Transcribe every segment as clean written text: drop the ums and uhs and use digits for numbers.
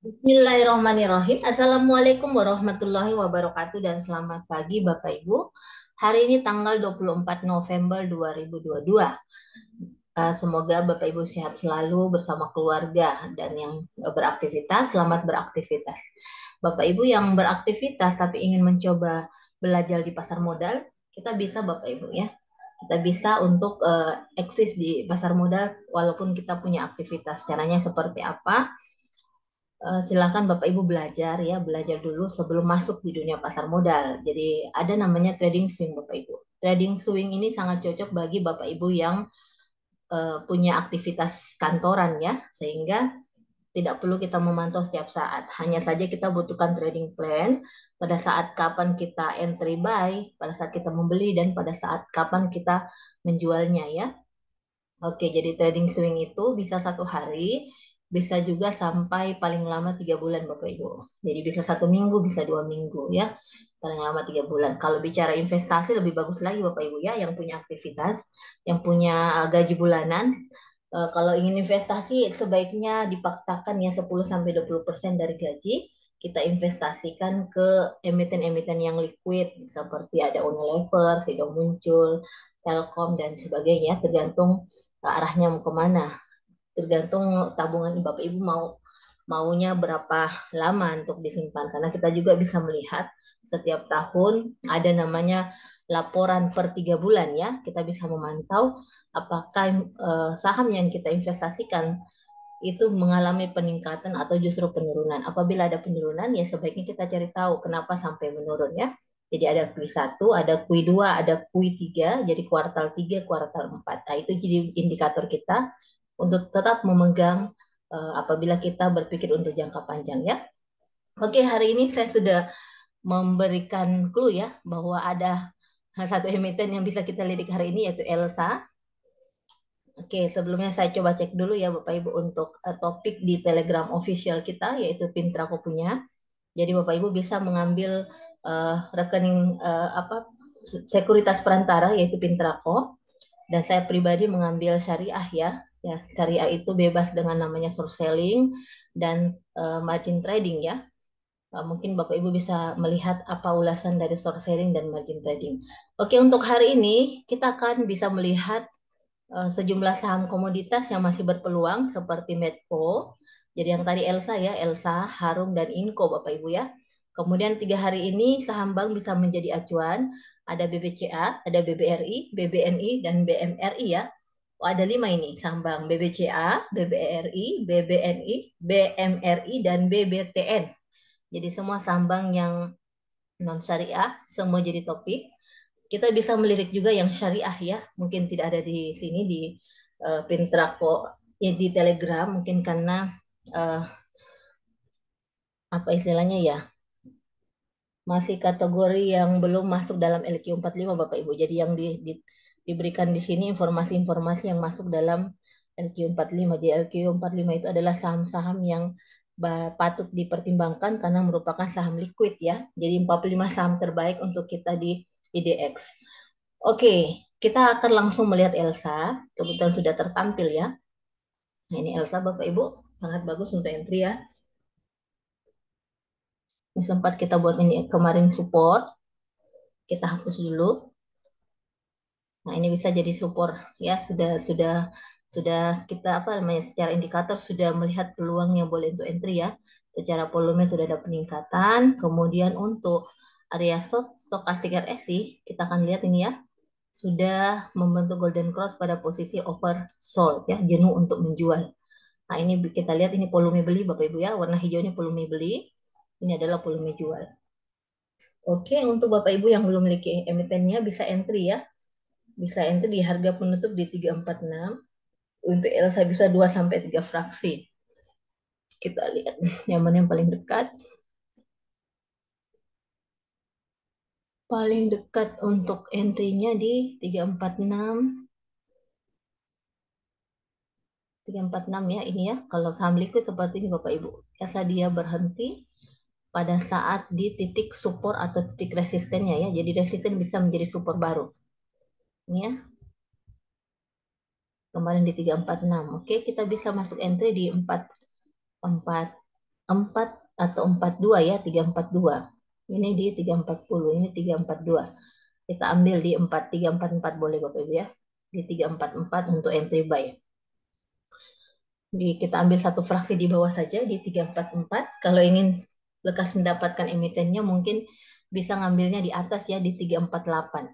Bismillahirrahmanirrahim. Assalamualaikum warahmatullahi wabarakatuh dan selamat pagi Bapak Ibu. Hari ini tanggal 24 November 2022. Semoga Bapak Ibu sehat selalu bersama keluarga dan yang beraktivitas, selamat beraktivitas. Bapak Ibu yang beraktivitas tapi ingin mencoba belajar di pasar modal, kita bisa Bapak Ibu ya. Kita bisa untuk eksis di pasar modal walaupun kita punya aktivitas. Caranya seperti apa? Silakan Bapak Ibu belajar ya, belajar dulu sebelum masuk di dunia pasar modal. Jadi ada namanya trading swing Bapak Ibu. Trading swing ini sangat cocok bagi Bapak Ibu yang punya aktivitas kantoran ya, sehingga tidak perlu kita memantau setiap saat. Hanya saja kita butuhkan trading plan pada saat kapan kita entry buy, pada saat kita membeli dan pada saat kapan kita menjualnya ya. Oke, jadi trading swing itu bisa 1 hari, bisa juga sampai paling lama 3 bulan, Bapak Ibu. Jadi bisa 1 minggu, bisa 2 minggu ya, paling lama 3 bulan. Kalau bicara investasi lebih bagus lagi, Bapak Ibu ya, yang punya aktivitas, yang punya gaji bulanan. Kalau ingin investasi, sebaiknya dipaksakan ya 10-20% dari gaji kita investasikan ke emiten-emiten yang liquid, seperti ada Unilever, Sido Muncul, Telkom dan sebagainya, tergantung arahnya mau kemana, tergantung tabungan Bapak Ibu maunya berapa lama untuk disimpan, karena kita juga bisa melihat setiap tahun ada namanya laporan per 3 bulan ya, kita bisa memantau apakah saham yang kita investasikan itu mengalami peningkatan atau justru penurunan. Apabila ada penurunan, ya sebaiknya kita cari tahu kenapa sampai menurun ya. Jadi ada Q1, ada Q2, ada Q3, jadi kuartal 3, kuartal 4. Nah, itu jadi indikator kita untuk tetap memegang apabila kita berpikir untuk jangka panjang ya. Oke, hari ini saya sudah memberikan clue ya bahwa ada satu emiten yang bisa kita lidik hari ini yaitu Elsa. Oke, sebelumnya saya coba cek dulu ya Bapak Ibu untuk topik di Telegram official kita yaitu Pintrako punya. Jadi Bapak Ibu bisa mengambil rekening apa sekuritas perantara yaitu Pintrako, dan saya pribadi mengambil syariah ya. Ya, syariah itu bebas dengan namanya short selling dan margin trading ya. Mungkin Bapak Ibu bisa melihat apa ulasan dari short selling dan margin trading. Oke, untuk hari ini kita akan bisa melihat sejumlah saham komoditas yang masih berpeluang seperti Medco. Jadi yang tadi Elsa ya, Elsa, Harum, dan Inco Bapak Ibu ya. Kemudian 3 hari ini saham bank bisa menjadi acuan. Ada BBCA, ada BBRI, BBNI, dan BMRI ya. Oh, ada 5 ini saham bank. BBCA, BBRI, BBNI, BMRI, dan BBTN. Jadi semua saham bank yang non syariah, semua jadi topik. Kita bisa melirik juga yang syariah ya, mungkin tidak ada di sini di Pintrako ya, di Telegram mungkin karena uh, apa istilahnya ya, masih kategori yang belum masuk dalam LQ45 Bapak Ibu. Jadi yang diberikan di sini informasi-informasi yang masuk dalam LQ45. Di LQ45 itu adalah saham-saham yang patut dipertimbangkan karena merupakan saham liquid ya. Jadi 45 saham terbaik untuk kita di IDX. Oke, kita akan langsung melihat Elsa. Kebetulan sudah tertampil ya. Nah, ini Elsa Bapak Ibu, sangat bagus untuk entry ya. Ini sempat kita buat ini kemarin support. Kita hapus dulu. Nah, ini bisa jadi support ya, sudah kita apa namanya secara indikator sudah melihat peluang yang boleh untuk entry ya. Secara volume sudah ada peningkatan. Kemudian untuk area stokastik RSI, kita akan lihat ini ya. Sudah membentuk golden cross pada posisi oversold ya, jenuh untuk menjual. Nah, ini kita lihat ini volume beli Bapak Ibu ya, warna hijau ini volume beli, ini adalah volume jual. Oke, untuk Bapak Ibu yang belum memiliki emitennya bisa entry ya. Bisa entry di harga penutup di 346. Untuk Elsa bisa 2 sampai 3 fraksi. Kita lihat yang mana yang paling dekat. Paling dekat untuk entry-nya di 346. 346 ya ini ya. Kalau saham liquid seperti ini Bapak Ibu. Biasa dia berhenti pada saat di titik support atau titik resistennya ya. Jadi resisten bisa menjadi support baru. Ini ya. Kemarin di 346. Oke, kita bisa masuk entry di 446 4 atau 42 ya, 342. Ini di 340, ini 342. Kita ambil di 4344 boleh Bapak Ibu ya. Di 344 untuk entry buy. Kita ambil satu fraksi di bawah saja di 344. Kalau ingin lekas mendapatkan emitennya mungkin bisa ngambilnya di atas ya di 348.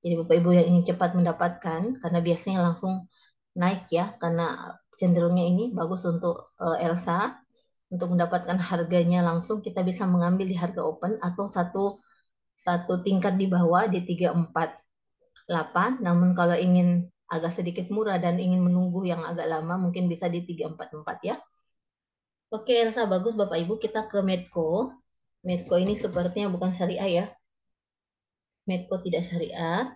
Jadi Bapak Ibu yang ingin cepat mendapatkan karena biasanya langsung naik ya karena cenderungnya ini bagus untuk Elsa. Untuk mendapatkan harganya langsung kita bisa mengambil di harga open atau satu tingkat di bawah di 348. Namun kalau ingin agak sedikit murah dan ingin menunggu yang agak lama mungkin bisa di 344 ya. Oke Elsa, bagus Bapak Ibu, kita ke Medco. Medco ini sepertinya bukan syariah ya. Medco tidak syariah.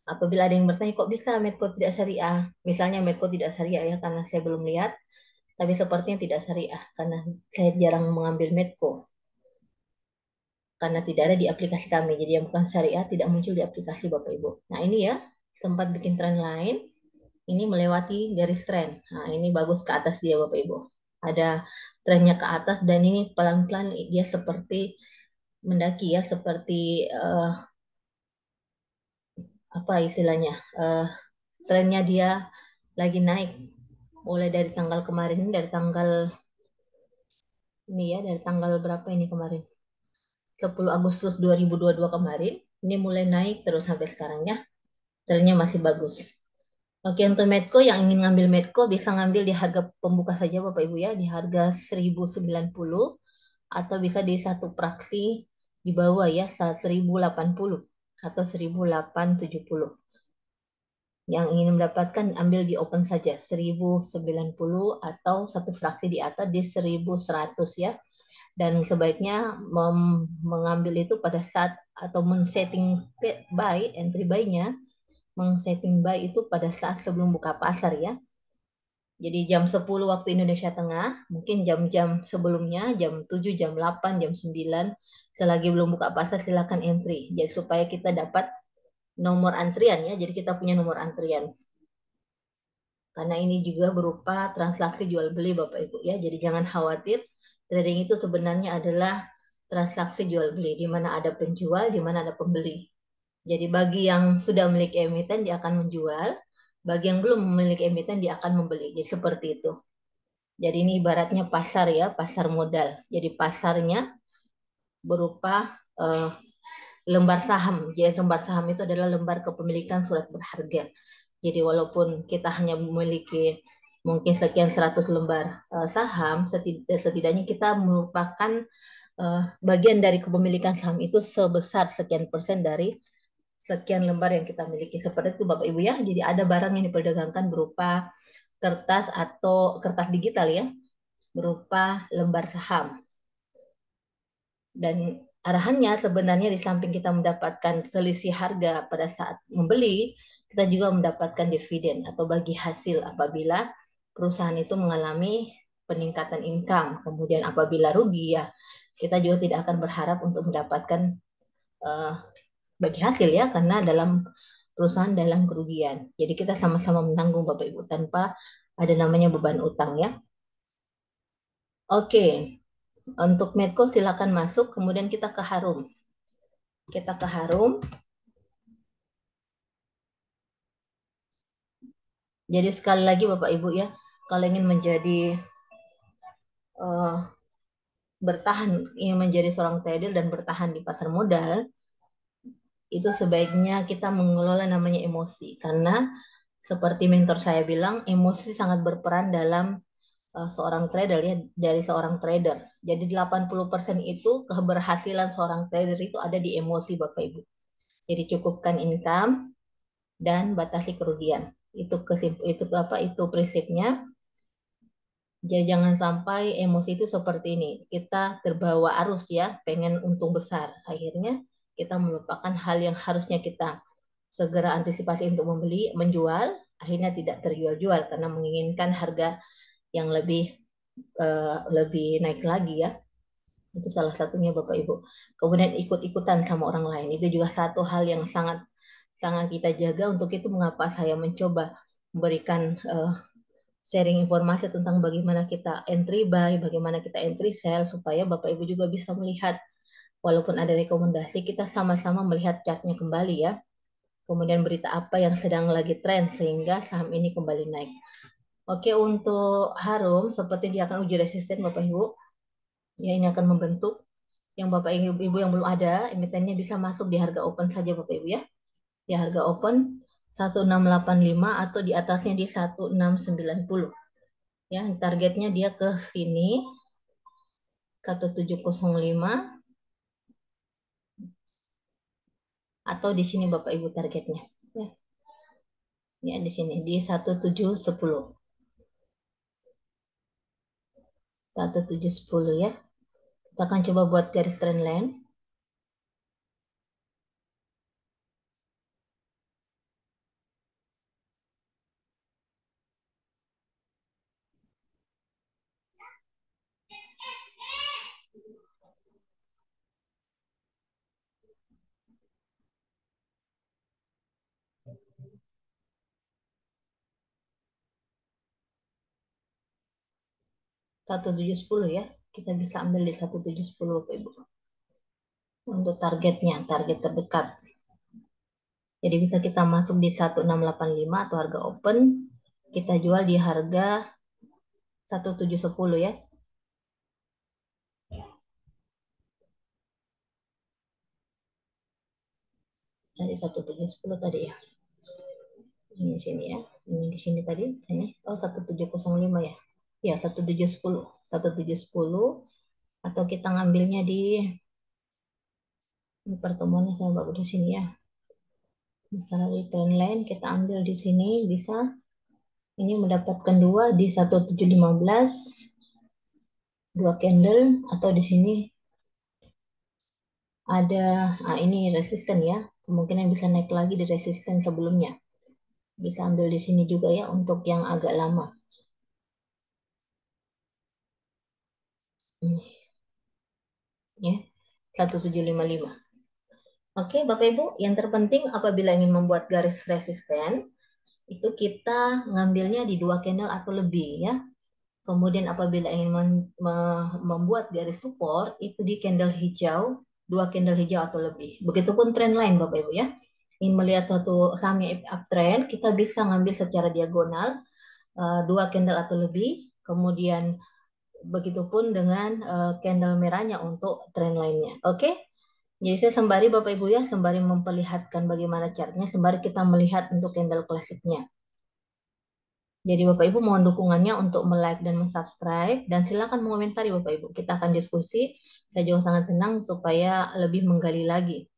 Apabila ada yang bertanya kok bisa Medco tidak syariah? Misalnya Medco tidak syariah ya karena saya belum lihat, tapi sepertinya tidak syariah karena saya jarang mengambil Medco. Karena tidak ada di aplikasi kami. Jadi yang bukan syariah tidak muncul di aplikasi Bapak Ibu. Nah ini ya, sempat bikin tren lain, ini melewati garis tren. Nah ini bagus ke atas dia Bapak Ibu. Ada trennya ke atas dan ini pelan-pelan dia seperti mendaki ya, seperti apa istilahnya, trennya dia lagi naik. Mulai dari tanggal kemarin, dari tanggal ini ya, dari tanggal berapa ini kemarin? 10 Agustus 2022 kemarin, ini mulai naik terus sampai sekarang ya. Trennya masih bagus. Oke, untuk Medco yang ingin ngambil Medco bisa ngambil di harga pembuka saja Bapak Ibu ya, di harga 1090 atau bisa di satu fraksi di bawah ya, 1080 atau 1870. Yang ingin mendapatkan ambil di open saja 1090 atau satu fraksi di atas di 1100 ya. Dan sebaiknya mengambil itu pada saat atau men-setting buy, entry buy-nya meng-setting buy itu pada saat sebelum buka pasar ya. Jadi jam 10 waktu Indonesia Tengah, mungkin jam-jam sebelumnya, jam 7, jam 8, jam 9, selagi belum buka pasar silakan entry. Jadi supaya kita dapat nomor antrian ya, jadi kita punya nomor antrian. Karena ini juga berupa transaksi jual beli Bapak Ibu ya. Jadi jangan khawatir, trading itu sebenarnya adalah transaksi jual beli di mana ada penjual, di mana ada pembeli. Jadi bagi yang sudah memiliki emiten dia akan menjual, bagi yang belum memiliki emiten dia akan membeli. Jadi seperti itu. Jadi ini ibaratnya pasar ya, pasar modal. Jadi pasarnya berupa lembar saham. Jadi lembar saham itu adalah lembar kepemilikan surat berharga. Jadi walaupun kita hanya memiliki mungkin sekian 100 lembar saham, setidaknya kita merupakan bagian dari kepemilikan saham itu sebesar sekian persen dari sekian lembar yang kita miliki. Seperti itu Bapak Ibu ya. Jadi ada barang yang diperdagangkan berupa kertas atau kertas digital ya, berupa lembar saham. Dan arahannya sebenarnya di samping kita mendapatkan selisih harga pada saat membeli, kita juga mendapatkan dividen atau bagi hasil apabila perusahaan itu mengalami peningkatan income. Kemudian apabila rugi ya, kita juga tidak akan berharap untuk mendapatkan uh, bagi hasil ya, karena dalam perusahaan dalam kerugian. Jadi kita sama-sama menanggung Bapak Ibu tanpa ada namanya beban utang ya. Oke, untuk Medco silakan masuk, kemudian kita ke Harum. Kita ke Harum. Jadi sekali lagi Bapak Ibu ya, kalau ingin menjadi uh, bertahan, ingin menjadi seorang trader dan bertahan di pasar modal, itu sebaiknya kita mengelola namanya emosi. Karena seperti mentor saya bilang, emosi sangat berperan dalam seorang trader ya, dari seorang trader. Jadi 80% itu keberhasilan seorang trader itu ada di emosi Bapak Ibu. Jadi cukupkan income dan batasi kerugian. Itu prinsipnya. Jadi jangan sampai emosi itu seperti ini. Kita terbawa arus ya, pengen untung besar. Akhirnya kita melupakan hal yang harusnya kita segera antisipasi untuk membeli, menjual, akhirnya tidak terjual-jual karena menginginkan harga yang lebih naik lagi ya. Itu salah satunya Bapak Ibu. Kemudian ikut-ikutan sama orang lain. Itu juga satu hal yang sangat sangat kita jaga. Untuk itu mengapa saya mencoba memberikan sharing informasi tentang bagaimana kita entry buy, bagaimana kita entry sell, supaya Bapak Ibu juga bisa melihat, walaupun ada rekomendasi, kita sama-sama melihat chartnya kembali ya. Kemudian berita apa yang sedang lagi tren sehingga saham ini kembali naik. Oke, untuk Harum, seperti dia akan uji resisten Bapak Ibu. Ya, ini akan membentuk. Yang Bapak Ibu yang belum ada, emitennya bisa masuk di harga open saja Bapak Ibu ya. Di harga open 1685 atau di atasnya di 1690. Ya, targetnya dia ke sini 1705 atau di sini Bapak Ibu targetnya. Ya, ya di sini di 1710. 1710 ya. Kita akan coba buat garis trendline. 1710 ya. Kita bisa ambil di 1710 Bapak Ibu. Untuk targetnya, target terdekat. Jadi bisa kita masuk di 1685 atau harga open. Kita jual di harga 1710 ya. Dari 1710 tadi ya. Ini di sini ya. Ini di sini tadi. Ini. Oh 1705 ya. Ya 1710. 1710 atau kita ngambilnya di pertemuannya saya baru di sini ya. Misalnya di trendline kita ambil di sini bisa ini mendapatkan dua di 1715 dua candle atau di sini ada ini resisten ya. Kemungkinan bisa naik lagi di resisten sebelumnya. Bisa ambil di sini juga ya untuk yang agak lama. Ini ya 1755. Oke, Bapak Ibu, yang terpenting apabila ingin membuat garis resisten itu kita ngambilnya di dua candle atau lebih ya. Kemudian apabila ingin membuat garis support itu di candle hijau, dua candle hijau atau lebih. Begitupun trend line Bapak Ibu ya. Ingin melihat suatu saham yang uptrend, kita bisa ngambil secara diagonal dua candle atau lebih. Kemudian begitupun dengan candle merahnya untuk trend line-nya. Oke? Jadi saya sembari Bapak Ibu ya, sembari memperlihatkan bagaimana chartnya, sembari kita melihat untuk candle klasiknya. Jadi Bapak Ibu mohon dukungannya untuk like dan subscribe dan silakan mengomentari Bapak Ibu. Kita akan diskusi. Saya juga sangat senang supaya lebih menggali lagi.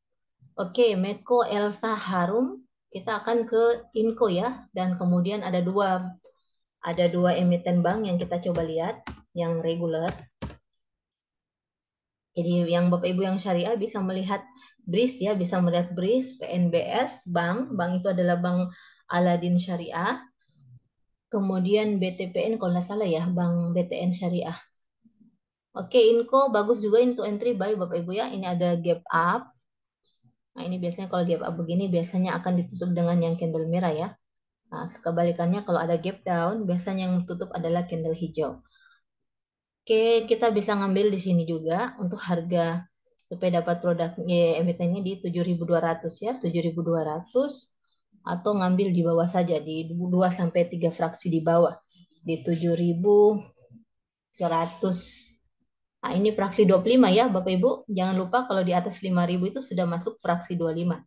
Oke, Medco Elsa Harum. Kita akan ke Inco ya. Dan kemudian ada dua emiten bank yang kita coba lihat yang reguler. Jadi yang Bapak Ibu yang syariah bisa melihat BRIS ya, bisa melihat BRIS, PNBS, bank itu adalah Bank Aladin Syariah. Kemudian BTPN kalau nggak salah ya, Bank BTN Syariah. Oke, Inco bagus juga untuk entry buy Bapak Ibu ya. Ini ada gap up. Nah, ini biasanya kalau gap up begini biasanya akan ditutup dengan yang candle merah ya. Nah, kebalikannya kalau ada gap down, biasanya yang tutup adalah candle hijau. Oke, kita bisa ngambil di sini juga untuk harga supaya dapat produknya emitennya di 7.200 ya, 7.200 atau ngambil di bawah saja di 2 sampai 3 fraksi di bawah di 7.100. Nah, ini fraksi 25 ya, Bapak Ibu. Jangan lupa kalau di atas 5.000 itu sudah masuk fraksi 25.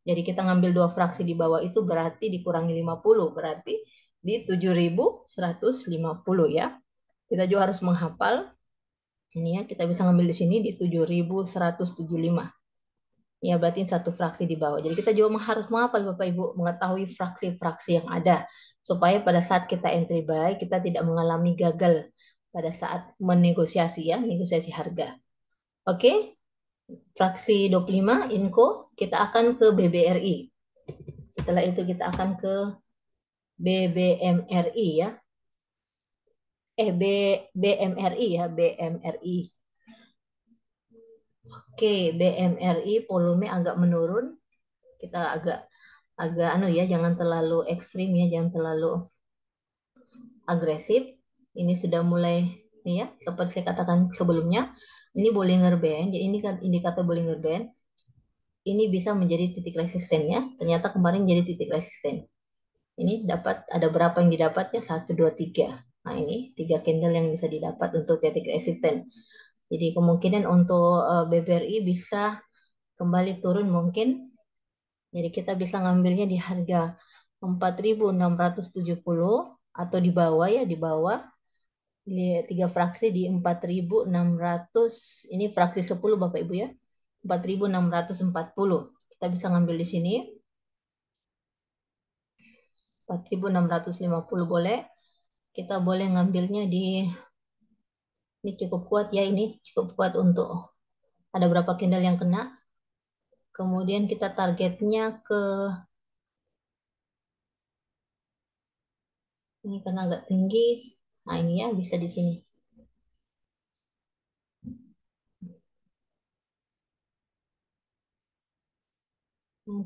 Jadi kita ngambil dua fraksi di bawah itu berarti dikurangi 50, berarti di 7.150 ya. Kita juga harus menghafal ini ya, kita bisa ngambil di sini di 7.175. Ya, berarti satu fraksi di bawah. Jadi kita juga harus menghafal Bapak Ibu, mengetahui fraksi-fraksi yang ada. Supaya pada saat kita entry buy, kita tidak mengalami gagal pada saat menegosiasi ya, negosiasi harga. Oke, fraksi 25, Inco, kita akan ke BBRI. Setelah itu kita akan ke BBMRI ya. BMRI ya, BMRI. Oke, BMRI volume agak menurun. Kita agak anu ya, jangan terlalu ekstrim ya, jangan terlalu agresif. Ini sudah mulai nih ya, seperti saya katakan sebelumnya, ini Bollinger Band. Jadi ini kan indikator Bollinger Band. Ini bisa menjadi titik resistennya. Ternyata kemarin jadi titik resisten. Ini dapat ada berapa yang didapat ya? 1, 2, 3. Nah ini 3 candle yang bisa didapat untuk titik resisten. Jadi kemungkinan untuk BBRI bisa kembali turun mungkin. Jadi kita bisa ngambilnya di harga 4.670 atau di bawah ya, di bawah. Ini 3 fraksi di 4.600. Ini fraksi 10 Bapak Ibu ya. 4.640. Kita bisa ngambil di sini. 4.650 boleh. Kita boleh ngambilnya di ini cukup kuat ya, ini cukup kuat untuk ada berapa candle yang kena. Kemudian kita targetnya ke ini karena agak tinggi. Nah, ini ya bisa di sini.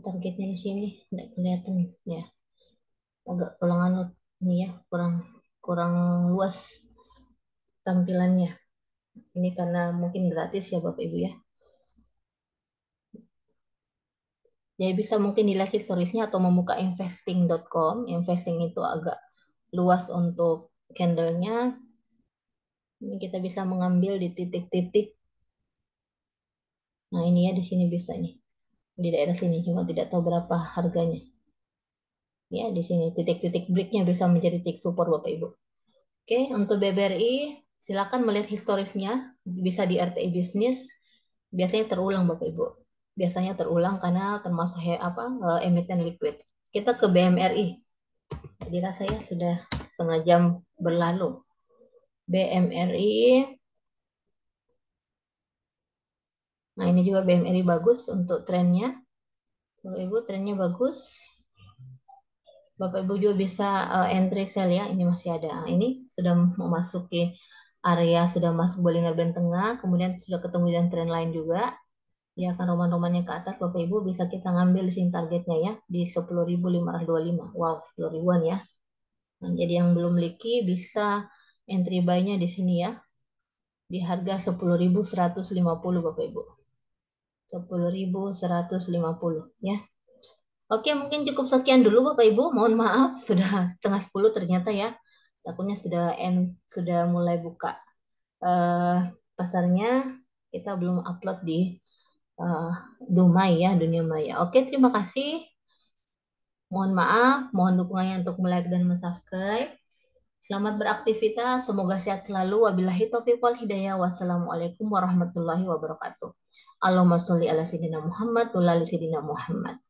Targetnya di sini tidak kelihatan ya. Agak kurang anut ini ya, kurang kurang luas tampilannya. Ini karena mungkin gratis ya Bapak Ibu ya. Jadi bisa mungkin dilihat historisnya atau membuka investing.com. Investing itu agak luas untuk candlenya. Ini kita bisa mengambil di titik-titik. Nah ini ya di sini bisa nih. Di daerah sini cuma tidak tahu berapa harganya. Ya di sini titik-titik breaknya bisa menjadi titik support Bapak Ibu. Oke, untuk BBRI silakan melihat historisnya. Bisa di RTI Bisnis. Biasanya terulang Bapak Ibu. Biasanya terulang karena termasuk emiten liquid. Kita ke BMRI. Jadi rasanya sudah setengah jam berlalu. BMRI. Nah ini juga BMRI bagus untuk trennya. Bapak Ibu trennya bagus. Bapak Ibu juga bisa entry sell ya. Ini masih ada. Nah, ini sudah memasuki area, sudah masuk Bollinger Band tengah. Kemudian sudah ketemu dengan tren lain juga. Ya kan roman-romannya ke atas Bapak Ibu bisa kita ngambil di sini targetnya ya di 10.525. Wow, 10 ribuan ya. Nah, jadi yang belum miliki bisa entry buy-nya di sini ya. Di harga 10.150 Bapak Ibu. 10.150 ya. Oke, mungkin cukup sekian dulu Bapak Ibu. Mohon maaf sudah setengah 10 ternyata ya. Takutnya sudah mulai buka eh, pasarnya. Kita belum upload di uh, Dumai ya, dunia maya. Oke, terima kasih. Mohon maaf, mohon dukungannya untuk like dan subscribe. Selamat beraktivitas, semoga sehat selalu. Wabillahi taufiq wal hidayah. Wassalamualaikum warahmatullahi wabarakatuh. Allahumma sholli ala sayyidina Muhammad wa ala sayyidina Muhammad.